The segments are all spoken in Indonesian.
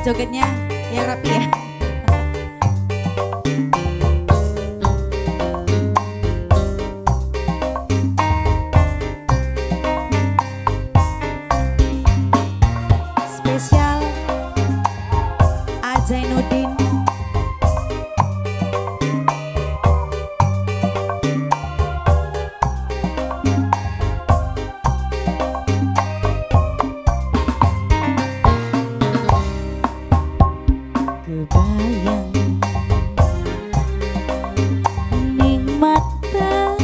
Jogetnya yang rapi ya. Spesial Zainuddin. Kebayang ning mata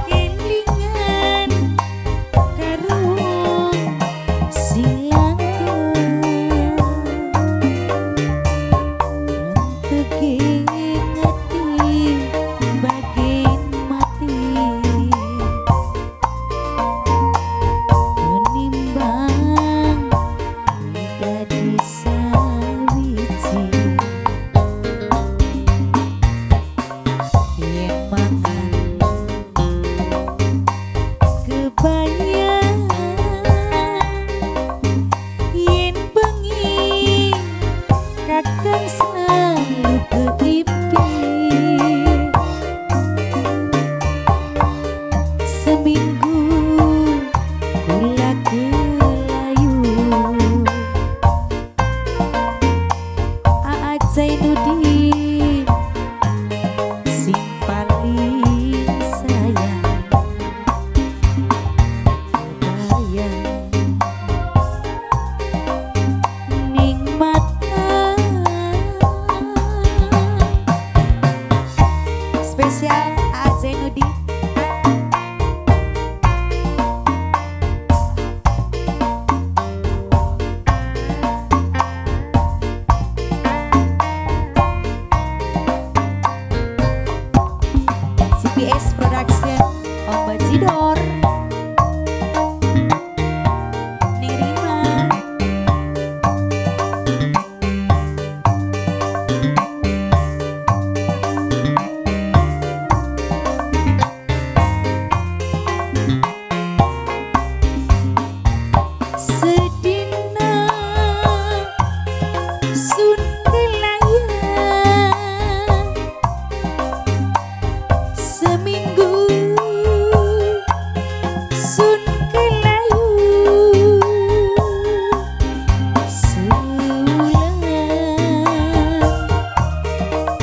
kelingan karo sing Zainuddin sing paling sayang. Kebayang ning mata. Spesial Zainuddin. CPS Production Om Bajidor Ning Rima. Sedina sun seminggu sun kelayu sebulan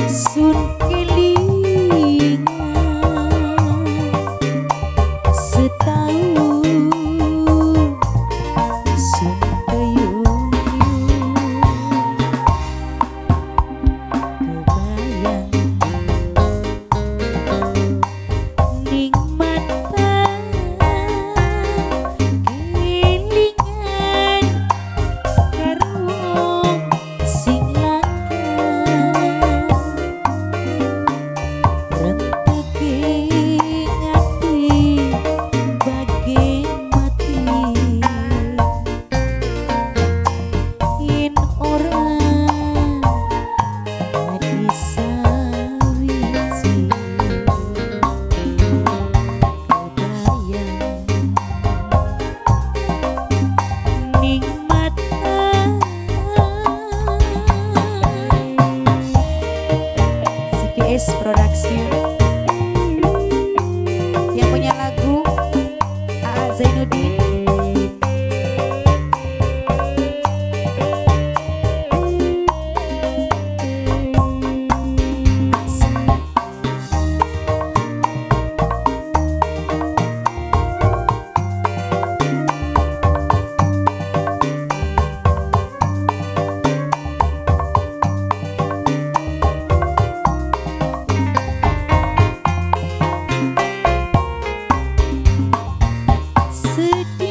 sun kelingan setahun sun keyung-yung. Kebayang ning mata kelingan karo sing langka renteke ngati bagen mati yen ora disawiji. Ning mata CPS Production yang punya lagu Zainuddin. Sedih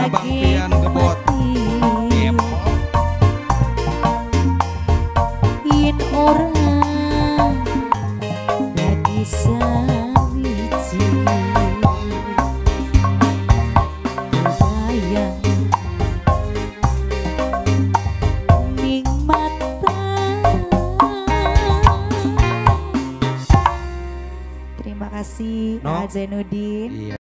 bangkian gebot. Yen orang lagi sawiji bayang ning mata. Terima kasih No. Zainuddin. Iya.